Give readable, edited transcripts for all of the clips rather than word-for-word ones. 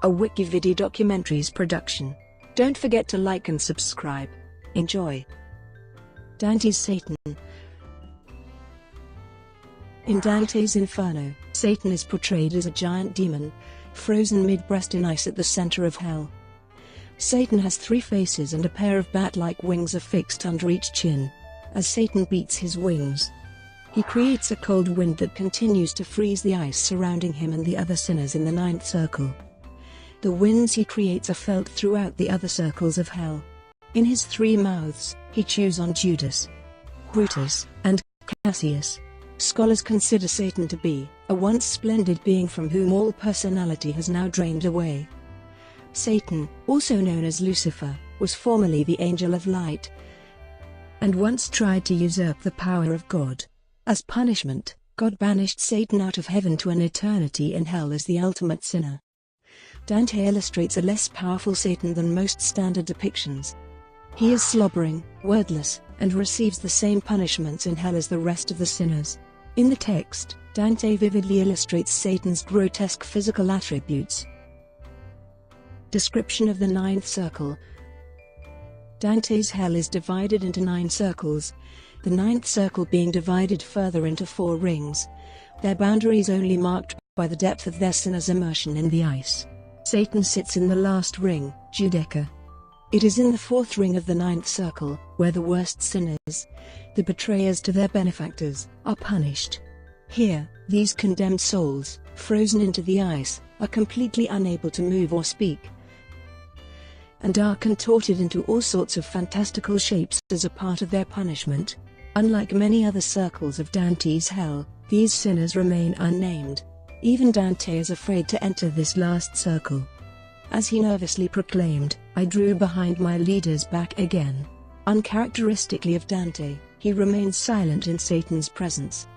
a WikiVidi documentaries production. Don't forget to like and subscribe. Enjoy. Dante's Satan. In Dante's Inferno, Satan is portrayed as a giant demon, frozen mid-breast in ice at the center of hell. Satan has 3 faces and a pair of bat-like wings affixed under each chin. As Satan beats his wings, he creates a cold wind that continues to freeze the ice surrounding him and the other sinners in the 9th circle. The winds he creates are felt throughout the other circles of hell. In his 3 mouths, he chews on Judas, Brutus, and Cassius. Scholars consider Satan to be a once splendid being from whom all personality has now drained away. Satan, also known as Lucifer, was formerly the angel of light and once tried to usurp the power of God. As punishment, God banished Satan out of heaven to an eternity in hell as the ultimate sinner. Dante illustrates a less powerful Satan than most standard depictions. He is slobbering, wordless, and receives the same punishments in hell as the rest of the sinners. In the text, Dante vividly illustrates Satan's grotesque physical attributes. Description of the 9th circle. Dante's hell is divided into 9 circles, the 9th circle being divided further into 4 rings, their boundaries only marked by the depth of their sinners' immersion in the ice. Satan sits in the last ring, Judeca. It is in the 4th ring of the 9th circle, where the worst sinners, the betrayers to their benefactors, are punished. Here, these condemned souls, frozen into the ice, are completely unable to move or speak, and are contorted into all sorts of fantastical shapes as a part of their punishment. Unlike many other circles of Dante's hell, these sinners remain unnamed. Even Dante is afraid to enter this last circle. As he nervously proclaimed, "I drew behind my leader's back again." Uncharacteristically of Dante, he remains silent in Satan's presence.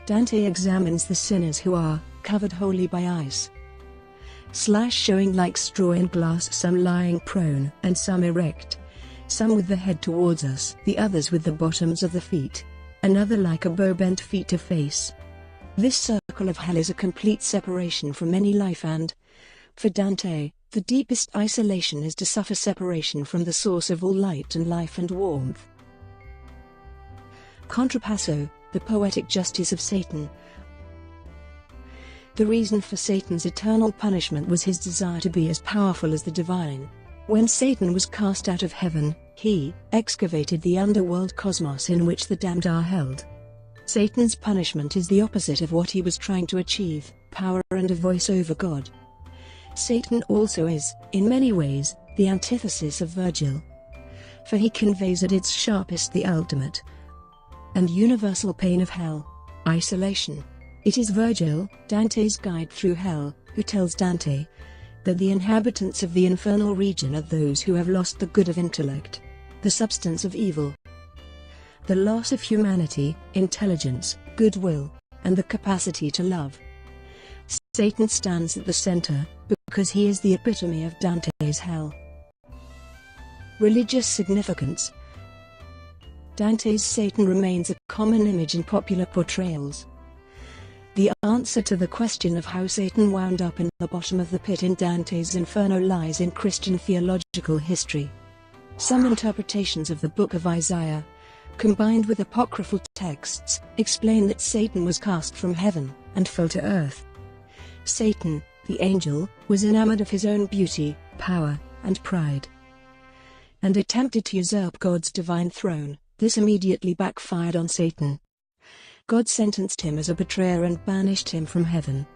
Dante examines the sinners who are covered wholly by ice, showing like straw in glass, some lying prone and some erect, some with the head towards us, the others with the bottoms of the feet, another like a bow bent feet to face. This circle of hell is a complete separation from any life and, for Dante, the deepest isolation is to suffer separation from the source of all light and life and warmth. Contrapasso, the poetic justice of Satan. The reason for Satan's eternal punishment was his desire to be as powerful as the divine. When Satan was cast out of heaven, he excavated the underworld cosmos in which the damned are held. Satan's punishment is the opposite of what he was trying to achieve, power and a voice over God. Satan also is, in many ways, the antithesis of Virgil, for he conveys at its sharpest the ultimate and universal pain of hell, isolation. It is Virgil, Dante's guide through hell, who tells Dante that the inhabitants of the infernal region are those who have lost the good of intellect, the substance of evil, the loss of humanity, intelligence, goodwill, and the capacity to love. Satan stands at the center, because he is the epitome of Dante's hell. Religious significance. Dante's Satan remains a common image in popular portrayals. The answer to the question of how Satan wound up in the bottom of the pit in Dante's Inferno lies in Christian theological history. Some interpretations of the Book of Isaiah, combined with apocryphal texts, explain that Satan was cast from heaven and fell to earth. Satan, the angel, was enamored of his own beauty, power, and pride, and attempted to usurp God's divine throne. This immediately backfired on Satan. God sentenced him as a betrayer and banished him from heaven.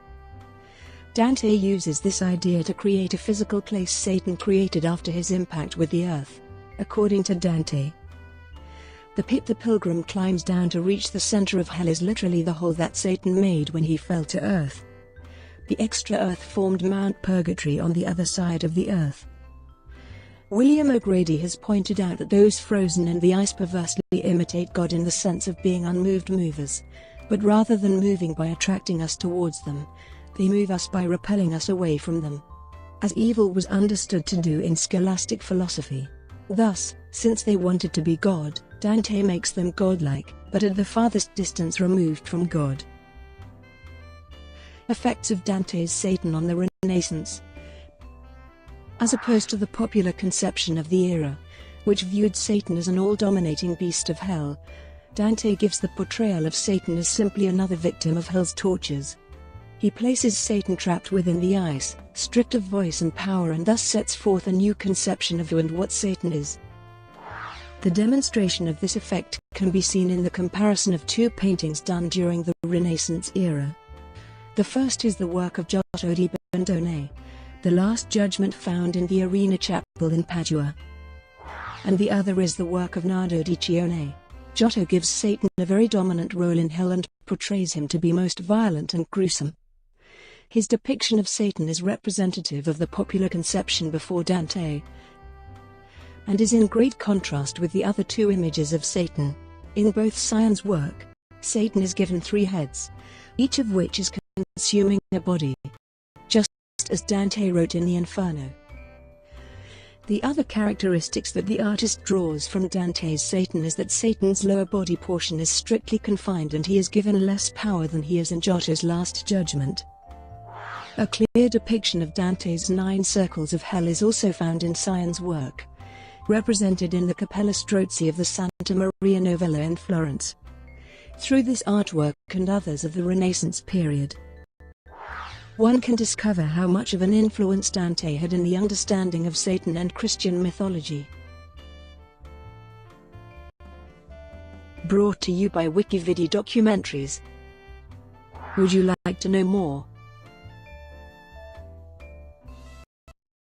Dante uses this idea to create a physical place Satan created after his impact with the earth. According to Dante, the pit the pilgrim climbs down to reach the center of hell is literally the hole that Satan made when he fell to earth. The extra earth formed Mount Purgatory on the other side of the earth. William O'Grady has pointed out that those frozen in the ice perversely imitate God in the sense of being unmoved movers, but rather than moving by attracting us towards them, they move us by repelling us away from them, as evil was understood to do in scholastic philosophy. Thus, since they wanted to be God, Dante makes them godlike, but at the farthest distance removed from God. Effects of Dante's Satan on the Renaissance. as opposed to the popular conception of the era, which viewed Satan as an all-dominating beast of hell. Dante gives the portrayal of Satan as simply another victim of hell's tortures. He places Satan trapped within the ice, stripped of voice and power, and thus sets forth a new conception of who and what Satan is. The demonstration of this effect can be seen in the comparison of two paintings done during the Renaissance era. The first is the work of Giotto di Bondone, The Last Judgment, found in the Arena Chapel in Padua. And the other is the work of Nardo di Cione. Giotto gives Satan a very dominant role in hell and portrays him to be most violent and gruesome. His depiction of Satan is representative of the popular conception before Dante, and is in great contrast with the other two images of Satan. In both Sion's work, Satan is given three heads, each of which is consuming a body, just as Dante wrote in the Inferno. The other characteristics that the artist draws from Dante's Satan is that Satan's lower body portion is strictly confined and he is given less power than he is in Giotto's Last Judgment. A clear depiction of Dante's 9 circles of hell is also found in Sion's work, represented in the Cappella Strozzi of the Santa Maria Novella in Florence. Through this artwork and others of the Renaissance period, one can discover how much of an influence Dante had in the understanding of Satan and Christian mythology. Brought to you by WikiVidi Documentaries. Would you like to know more?